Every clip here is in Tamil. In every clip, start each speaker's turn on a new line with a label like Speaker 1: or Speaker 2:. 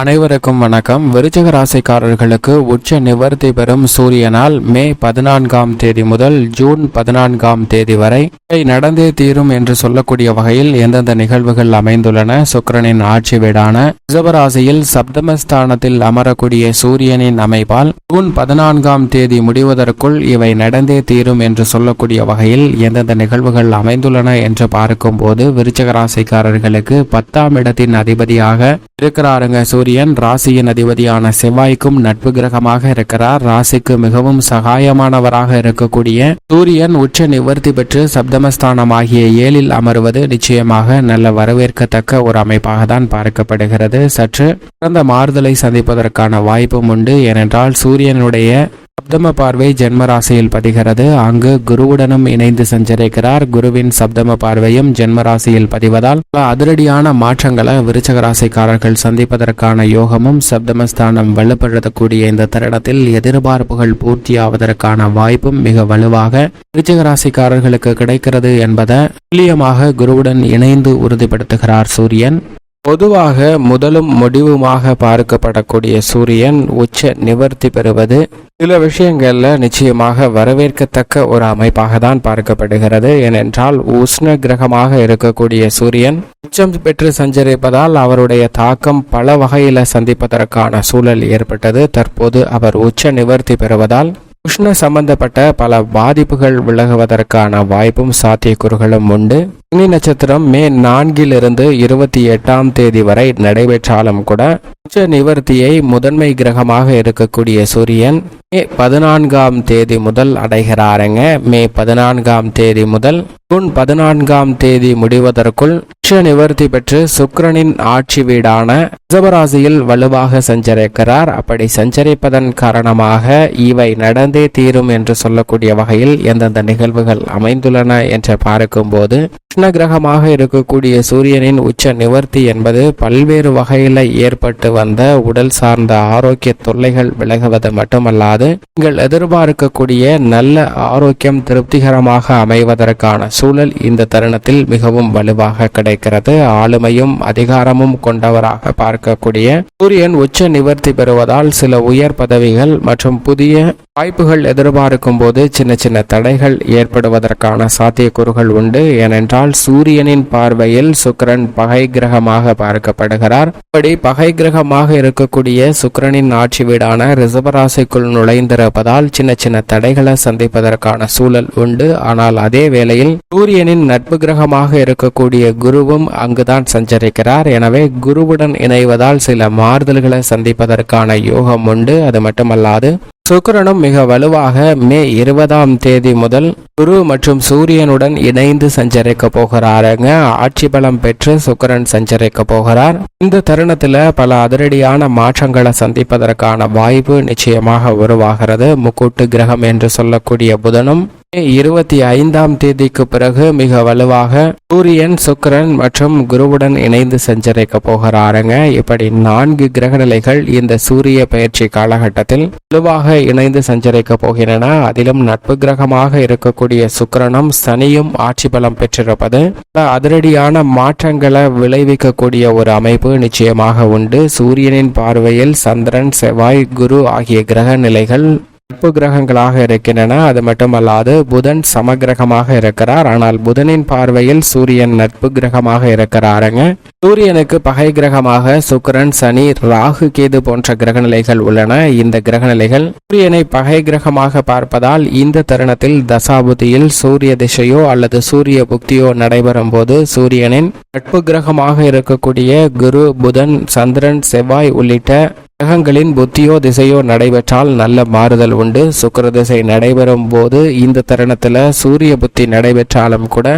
Speaker 1: அனைவருக்கும் வணக்கம். விருச்சிக ராசிக்காரர்களுக்கு உச்ச நிவர்த்தி பெறும் சூரியனால் மே 14ஆம் தேதி முதல் ஜூன் 14ஆம் தேதி வரை நடந்தே தீரும் என்று சொல்லக்கூடிய வகையில் எந்தெந்த நிகழ்வுகள் அமைந்துள்ளன. சுக்கிரனின் ஆட்சி வீடான ரிஷபராசியில் சப்தமஸ்தானத்தில் அமரக்கூடிய சூரியனின் அமைப்பால் ஜூன் 14ஆம் தேதி முடிவதற்குள் இவை நடந்தே தீரும் என்று சொல்லக்கூடிய வகையில் எந்தெந்த நிகழ்வுகள் அமைந்துள்ளன என்று பார்க்கும் போது விருச்சிக ராசிக்காரர்களுக்கு 10ஆம் இடத்தின் அதிபதியாக இருக்கிறாருங்க சூரியன். ராசியின் அதிபதியான செவ்வாய்க்கும் நட்பு கிரகமாக இருக்கிறார். ராசிக்கு மிகவும் சகாயமானவராக இருக்கக்கூடிய சூரியன் உச்ச நிவர்த்தி பெற்று சப்தமஸ்தானமாகிய 7இல் அமர்வது நிச்சயமாக நல்ல வரவேற்கத்தக்க ஒரு அமைப்பாக தான் பார்க்கப்படுகிறது. சற்று சிறந்த மாறுதலை சந்திப்பதற்கான வாய்ப்பும் உண்டு. ஏனென்றால் சூரியனுடைய சப்தம பார்வை ஜென்ம ராசியில் பதிகிறது. அங்கு குருவுடனும் இணைந்து சஞ்சரிக்கிறார். குருவின் சப்தம பார்வையும் ஜென்ம ராசியில் பதிவதால் பல அதிரடியான மாற்றங்களை விருச்சிக ராசிக்காரர்கள் சந்திப்பதற்கான யோகமும் சப்தமஸ்தானம் வலுப்படுத்தக்கூடிய இந்த தருணத்தில் எதிர்பார்ப்புகள் பூர்த்தியாவதற்கான வாய்ப்பும் மிக வலுவாக விருச்சிக ராசிக்காரர்களுக்கு கிடைக்கிறது என்பதை துல்லியமாக குருவுடன் இணைந்து உறுதிப்படுத்துகிறார் சூரியன். பொதுவாக முதலும் முடிவுமாக பார்க்கப்படக்கூடிய சூரியன் உச்ச நிவர்த்தி பெறுவது சில விஷயங்கள்ல நிச்சயமாக வரவேற்கத்தக்க ஒரு அமைப்பாக தான் பார்க்கப்படுகிறது. ஏனென்றால் உஷ்ண கிரகமாக இருக்கக்கூடிய சூரியன் உச்சம் பெற்று சஞ்சரிப்பதால் அவருடைய தாக்கம் பல வகையில சந்திப்பதற்கான சூழல் ஏற்பட்டது. தற்போது அவர் உச்ச நிவர்த்தி பெறுவதால் உஷ்ண சம்பந்தப்பட்ட பல பாதிப்புகள் விலகுவதற்கான வாய்ப்பும் சாத்தியக்கூறுகளும் உண்டு. அக்னி நட்சத்திரம் மே 4 to 28ஆம் தேதி வரை நடைபெற்றாலும் கூட உச்ச நிவர்த்தியை முதன்மை கிரகமாக இருக்கக்கூடிய சூரியன் மே 14ஆம் தேதி முதல் அடைகிறாருங்க. மே 14ஆம் தேதி முதல் ஜூன் 14ஆம் தேதி முடிவதற்குள் உச்ச நிவர்த்தி பெற்று சுக்கிரனின் ஆட்சி வீடான ரிஷபராசியில் வலுவாக சஞ்சரிக்கிறார். அப்படி சஞ்சரிப்பதன் காரணமாக இவை நடந்தே தீரும் என்று சொல்லக்கூடிய வகையில் எந்தெந்த நிகழ்வுகள் அமைந்துள்ளன என்று பார்க்கும்போது உஷ்ண கிரகமாக இருக்கக்கூடிய சூரியனின் உச்ச நிவர்த்தி என்பது பல்வேறு வகையில ஏற்பட்டு வந்த உடல் சார்ந்த ஆரோக்கிய தொல்லைகள் விலகுவது மட்டுமல்லாது நீங்கள் எதிர்பார்க்கக்கூடிய நல்ல ஆரோக்கியம் திருப்திகரமாக அமைவதற்கான சூழல் இந்த தருணத்தில் மிகவும் வலுவாக கிடைக்கிறது. ஆளுமையும் அதிகாரமும் கொண்டவராக பார்க்கக்கூடிய சூரியன் உச்ச நிவர்த்தி பெறுவதால் சில உயர் பதவிகள் மற்றும் புதிய வாய்ப்புகள் எதிர்பார்க்கும் போது சின்ன சின்ன தடைகள் ஏற்படுவதற்கான சாத்தியக்கூறுகள் உண்டு. ஏனென்றால் சூரியனின் பார்வையில் சுக்கிரன் பகை கிரகமாக பார்க்கப்படுகிறார். இப்படி பகை கிரகமாக இருக்கக்கூடிய சுக்கிரனின் ஆட்சி வீடான ரிஷபராசிக்குள் நுழைந்திருப்பதால் சின்ன சின்ன தடைகளை சந்திப்பதற்கான சூழல் உண்டு. ஆனால் அதே வேளையில் சூரியனின் நட்பு கிரகமாக இருக்கக்கூடிய குருவும் அங்குதான் சஞ்சரிக்கிறார். எனவே குருவுடன் இணைவதால் சில மாறுதல்களை சந்திப்பதற்கான யோகம் உண்டு. அது மட்டுமல்லாது சுக்கிரனும் மிக வலுவாக மே 20ஆம் தேதி முதல் குரு மற்றும் சூரியனுடன் இணைந்து சஞ்சரிக்க போகிறாருங்க. ஆட்சி பலம் பெற்று சுக்கிரன் சஞ்சரிக்க போகிறார். இந்த தருணத்துல பல அதிரடியான மாற்றங்களை சந்திப்பதற்கான வாய்ப்பு நிச்சயமாக உருவாகிறது. முக்கூட்டு கிரகம் என்று சொல்லக்கூடிய புதனும் மே 25ஆம் தேதிக்கு பிறகு மிக வலுவாக சூரியன் சுக்கிரன் மற்றும் குருவுடன் இணைந்து சஞ்சரிக்க போகிறாருங்க. இப்படி 4 கிரகநிலைகள் இந்த சூரிய பயிற்சி காலகட்டத்தில் வலுவாக இணைந்து சஞ்சரிக்க போகின்றன. அதிலும் நட்பு கிரகமாக இருக்கக்கூடிய சுக்கிரனும் சனியும் ஆட்சி பலம் பெற்றிருப்பது பல அதிரடியான மாற்றங்களை விளைவிக்கக்கூடிய ஒரு அமைப்பு நிச்சயமாக உண்டு. சூரியனின் பார்வையில் சந்திரன் செவ்வாய் குரு ஆகிய கிரக நிலைகள் நட்பு கிரகங்களாக இருக்கின்றன. அது மட்டுமல்லாது புதன் சமகிரகமாக இருக்கிறார். ஆனால் புதனின் பார்வையில் சூரியன் நட்பு கிரகமாக இருக்கிறாருங்க. சூரியனுக்கு பகை கிரகமாக சுக்கிரன் சனி ராகு கேது போன்ற கிரகநிலைகள் உள்ளன. இந்த கிரகநிலைகள் சூரியனை பகை கிரகமாக பார்ப்பதால் இந்த தருணத்தில் தசாபுதியில் சூரிய திசையோ அல்லது சூரிய புக்தியோ நடைபெறும் போது சூரியனின் நட்பு கிரகமாக இருக்கக்கூடிய குரு புதன் சந்திரன் செவ்வாய் உள்ளிட்ட கிரகங்களின் புத்தியோ திசையோ நடைபெற்றால் நல்ல மாறுதல் உண்டு. சுக்கிர திசை நடைபெறும் போது இந்த தருணத்துல சூரிய புத்தி நடைபெற்றாலும் கூட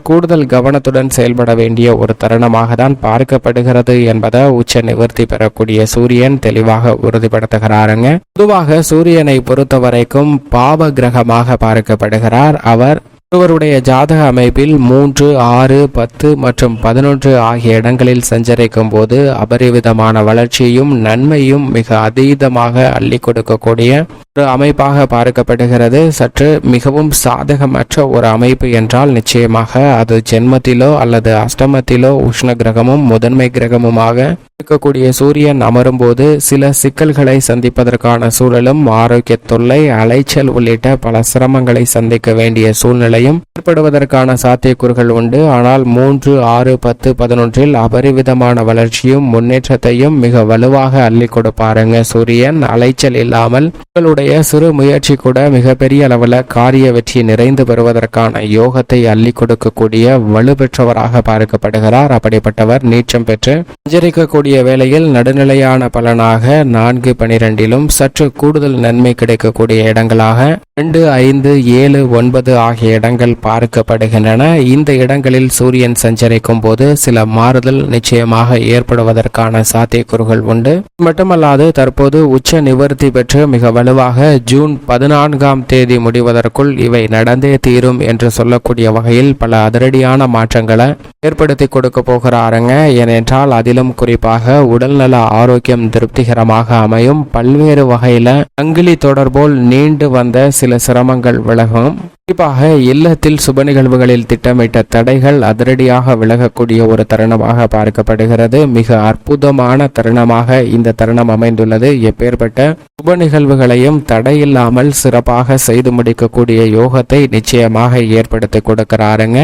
Speaker 1: கூடுதல் கவனத்துடன் செயல்பட வேண்டிய ஒரு தருணமாக தான் பார்க்கப்படுகிறது என்பதை உச்ச நிவர்த்தி பெறக்கூடிய சூரியன் தெளிவாக உறுதிப்படுத்துகிறாருங்க. பொதுவாக சூரியனை பொறுத்த வரைக்கும் பாவ கிரகமாக பார்க்கப்படுகிறார். அவர் ஒருவருடைய ஜாதக அமைப்பில் 3, 6, 10 மற்றும் 11 ஆகிய இடங்களில் சஞ்சரிக்கும் போது அபரிவிதமான வளர்ச்சியும் நன்மையும் மிக அதீதமாக அள்ளி கொடுக்கக்கூடிய ஒரு அமைப்பாக பார்க்கப்படுகிறது. சற்று மிகவும் சாதகமற்ற ஒரு அமைப்பு என்றால் நிச்சயமாக அது ஜென்மத்திலோ அல்லது அஷ்டமத்திலோ உஷ்ண கிரகமும் முதன்மை கிரகமுமாக இருக்கக்கூடிய சூரியன் அமரும் போது சில சிக்கல்களை சந்திப்பதற்கான சூழலும், ஆரோக்கிய தொல்லை, அலைச்சல் உள்ளிட்ட பல சிரமங்களை சந்திக்க வேண்டிய சூழ்நிலையும் ஏற்படுவதற்கான சாத்தியக்கூறுகள் உண்டு. ஆனால் 3, 6, 10, 11 அபரிவிதமான வளர்ச்சியும் முன்னேற்றத்தையும் மிக வலுவாக அள்ளி கொடுப்பாருங்க சூரியன். அலைச்சல் இல்லாமல் உங்களுடைய சிறு முயற்சி கூட மிகப்பெரிய அளவில் காரிய வெற்றி நிறைந்து பெறுவதற்கான யோகத்தை அள்ளி கொடுக்கக்கூடிய வலுப்பெற்றவராக பார்க்கப்படுகிறார். அப்படிப்பட்டவர் நீச்சம் பெற்று சஞ்சரிக்கக்கூடிய வேளையில் நடுநிலையான பலனாக 4, 12 சற்று கூடுதல் நன்மை கிடைக்கக்கூடிய இடங்களாக 2, 5, 7, 9 ஆகிய இடங்கள் பார்க்கப்படுகின்றன. இந்த இடங்களில் சூரியன் சஞ்சரிக்கும் போது சில மாறுதல் நிச்சயமாக ஏற்படுவதற்கான சாத்தியக்கூறுகள் உண்டு. மட்டுமல்லாது தற்போது உச்ச நிவர்த்தி பெற்று மிக வலுவாக ஜூன் 14ஆம் தேதி முடிவதற்குள் இவை நடந்தே தீரும் என்று சொல்லக்கூடிய வகையில் பல அதிரடியான மாற்றங்களை ஏற்படுத்தி கொடுக்க போகிறாருங்க. ஏனென்றால் அதிலும் குறிப்பாக உடல்நல ஆரோக்கியம் திருப்திகரமாக அமையும். பல்வேறு வகையில சங்கிலி தொடர்போல் நீண்டு வந்த சில சிரமங்கள் விலகும். குறிப்பாக இல்லத்தில் சுப நிகழ்வுகளில் திட்டமிட்ட தடைகள் அதிரடியாக விலகக்கூடிய ஒரு தருணமாக பார்க்கப்படுகிறது. மிக அற்புதமான தருணமாக இந்த தருணம் அமைந்துள்ளது. எப்பேற்பட்ட சுப நிகழ்வுகளையும் தடையில்லாமல் சிறப்பாக செய்து முடிக்கக்கூடிய யோகத்தை நிச்சயமாக ஏற்படுத்தி கொடுக்கிறாருங்க.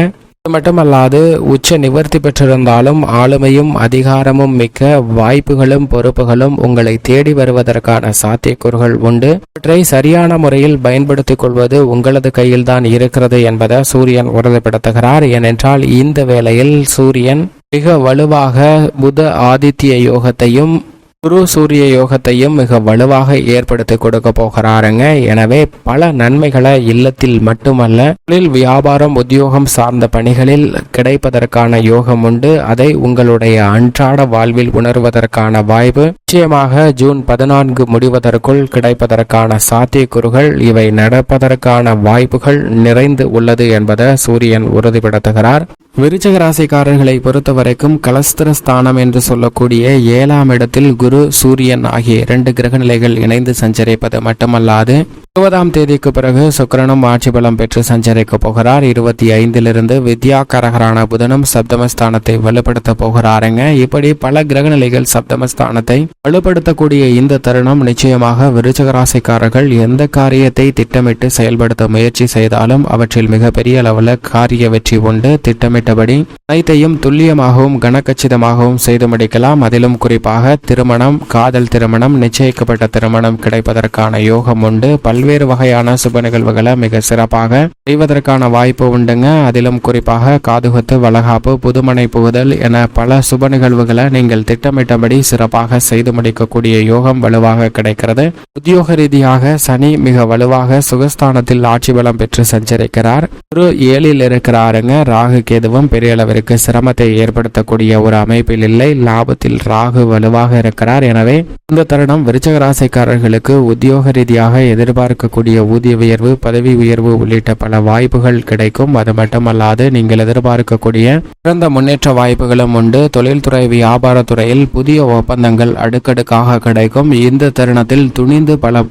Speaker 1: மட்டுமல்லாது உச்ச நிவர்த்தி பெற்றிருந்தாலும் ஆளுமையும் அதிகாரமும் மிக்க வாய்ப்புகளும் பொறுப்புகளும் உங்களை தேடி வருவதற்கான சாத்தியக்கூறுகள் உண்டு. அவற்றை சரியான முறையில் பயன்படுத்திக் கொள்வது உங்களது கையில்தான் இருக்கிறது என்பதை சூரியன் உறுதிப்படுத்துகிறார். ஏனென்றால் இந்த வேளையில் சூரியன் மிக வலுவாக புத ஆதித்ய யோகத்தையும் குரு சூரிய யோகத்தையும் மிக வலுவாக ஏற்படுத்தி கொடுக்க போகிறாருங்க. எனவே பல நன்மைகளை இல்லத்தில் மட்டுமல்ல தொழில், வியாபாரம், உத்தியோகம் சார்ந்த பணிகளில் கிடைப்பதற்கான யோகம் உண்டு. அதை உங்களுடைய அன்றாட வாழ்வில் உணர்வதற்கான வாய்ப்பு நிச்சயமாக ஜூன் 14 முடிவதற்குள் கிடைப்பதற்கான சாத்தியக்கூறுகள், இவை நடப்பதற்கான வாய்ப்புகள் நிறைந்து உள்ளது என்பதை சூரியன் உறுதிப்படுத்துகிறார். விருச்சிக ராசிக்காரர்களை பொறுத்தவரைக்கும் கலஸ்திர ஸ்தானம் என்று சொல்லக்கூடிய 7ஆம் இடத்தில் குரு, சூரியன் ஆகிய 2 கிரக நிலைகள் இணைந்து சஞ்சரிப்பது மட்டுமல்லாது 20ஆம் தேதிக்கு பிறகு சுக்கிரனும் ஆட்சி பலம் பெற்று சஞ்சரிக்க போகிறார். 25 வித்யாகாரகரான புதனும் சப்தமஸ்தானத்தை வலுப்படுத்த போகிறாருங்க. இப்படி பல கிரக நிலைகள் சப்தமஸ்தானத்தை வலுப்படுத்தக்கூடிய இந்த தருணம் நிச்சயமாக விருச்சிக ராசிக்காரர்கள் எந்த காரியத்தை திட்டமிட்டு செயல்படுத்த முயற்சி செய்தாலும் அவற்றில் மிகப்பெரிய அளவில் காரிய வெற்றி உண்டு. திட்டமிட்டபடி அனைத்தையும் துல்லியமாகவும் கனக்கச்சிதமாகவும் செய்து முடிக்கலாம். அதிலும் குறிப்பாக திருமணம், காதல் திருமணம், நிச்சயிக்கப்பட்ட திருமணம் கிடைப்பதற்கான யோகம் உண்டு. பல்வேறு வகையான சுப நிகழ்வுகளை மிக சிறப்பாக செய்வதற்கான வாய்ப்பு உண்டுங்க. அதிலும் குறிப்பாக காதுகுத்து, வளகாப்பு, புதுமனை புகுதல் என பல சுப நிகழ்வுகளை நீங்கள் திட்டமிட்டபடி சிறப்பாக செய்து முடிக்கக்கூடிய யோகம் வலுவாக கிடைக்கிறது. உத்தியோக ரீதியாக சனி மிக வலுவாக சுகஸ்தானத்தில் ஆட்சி பலம் பெற்று சஞ்சரிக்கிறார். குரு 7இல் இருக்கிறாருங்க. ராகு கேதுவும் பெரிய அளவிற்கு சிரமத்தை ஏற்படுத்தக்கூடிய ஒரு அமைப்பில் இல்லை. லாபத்தில் ராகு வலுவாக இருக்கிறார். எனவே இந்த தருணம் விருச்சிக ராசிக்காரர்களுக்கு உத்தியோக ரீதியாக எதிர்பார்க்கக்கூடிய ஊதிய உயர்வு, பதவி உயர்வு உள்ளிட்ட பல வாய்ப்புகள் கிடைக்கும். அது மட்டுமல்லாது நீங்கள் எதிர்பார்க்கக்கூடிய சிறந்த முன்னேற்ற வாய்ப்புகளும் உண்டு. தொழில்துறை, வியாபாரத்துறையில் புதிய ஒப்பந்தங்கள் அடுக்கடுக்காக கிடைக்கும். இந்த தருணத்தில் துணிந்து பல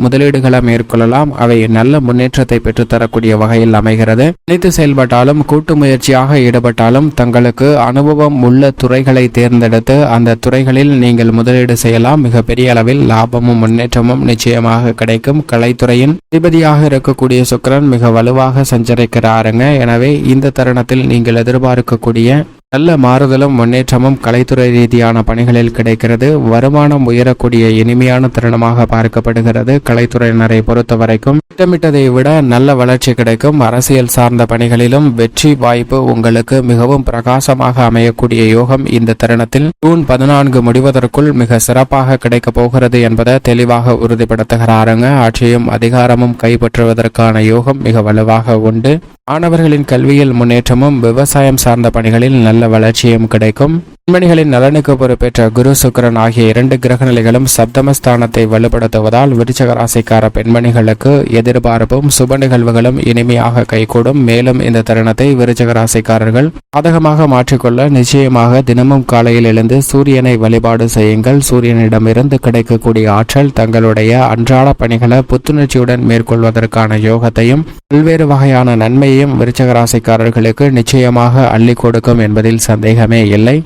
Speaker 1: முதலீடுகளை மேற்கொள்ளலாம். அவை நல்ல முன்னேற்றத்தை பெற்றுத்தரக்கூடிய வகையில் அமைகிறது. நினைத்து செயல்பட்டாலும், கூட்டு முயற்சியாக ஈடுபட்டாலும் தங்களுக்கு அனுபவம் உள்ள துறைகளை தேர்ந்தெடுத்து அந்த துறைகளில் நீங்கள் முதலீடு செய்யலாம். மிகப்பெரிய அளவில் லாபமும் முன்னேற்றமும் நிச்சயமாக கிடைக்கும். கலைத்துறையின் அதிபதியாக இருக்கக்கூடிய சுக்கிரன் மிக வலுவாக சஞ்சரிக்கிறாருங்க. எனவே இந்த தருணத்தில் நீங்கள் எதிர்பார்க்கக்கூடிய நல்ல மாறுதலும் முன்னேற்றமும் கலைத்துறை ரீதியான பணிகளில் கிடைக்கிறது. வருமானம் உயரக்கூடிய இனிமையான தருணமாக பார்க்கப்படுகிறது. கலைத்துறையினரை பொறுத்த வரைக்கும் திட்டமிட்டதை விட நல்ல வளர்ச்சி கிடைக்கும். அரசியல் சார்ந்த பணிகளிலும் வெற்றி வாய்ப்பு உங்களுக்கு மிகவும் பிரகாசமாக அமையக்கூடிய யோகம் இந்த தருணத்தில் ஜூன் 14 முடிவதற்குள் மிக சிறப்பாக கிடைக்க போகிறது என்பதை தெளிவாக உறுதிப்படுத்துகிறாருங்க. ஆட்சியும் அதிகாரமும் கைப்பற்றுவதற்கான யோகம் மிக வலுவாக உண்டு. மாணவர்களின் கல்வியில் முன்னேற்றமும், விவசாயம் சார்ந்த பணிகளில் நல்ல வளர்ச்சியும் கிடைக்கும். பெண்மணிகளின் நலனுக்கு பொறுப்பேற்ற குரு சுக்கிரன் ஆகிய 2 கிரக நிலைகளும் சப்தமஸ்தானத்தை வலுப்படுத்துவதால் விருச்சிக ராசிக்கார பெண்மணிகளுக்கு எதிர்பார்ப்பும் சுப நிகழ்வுகளும் இனிமையாக கைகூடும். மேலும் இந்த தருணத்தை விருச்சிக ராசிக்காரர்கள் சாதகமாக மாற்றிக்கொள்ள நிச்சயமாக தினமும் காலையில் எழுந்து சூரியனை வழிபாடு செய்யுங்கள். சூரியனிடமிருந்து கிடைக்கக்கூடிய ஆற்றல் தங்களுடைய அன்றாட பணிகளை புத்துணர்ச்சியுடன் மேற்கொள்வதற்கான யோகத்தையும் பல்வேறு வகையான நன்மையையும் விருச்சிக ராசிக்காரர்களுக்கு நிச்சயமாக அள்ளி கொடுக்கும் என்பதில் சந்தேகமே இல்லை.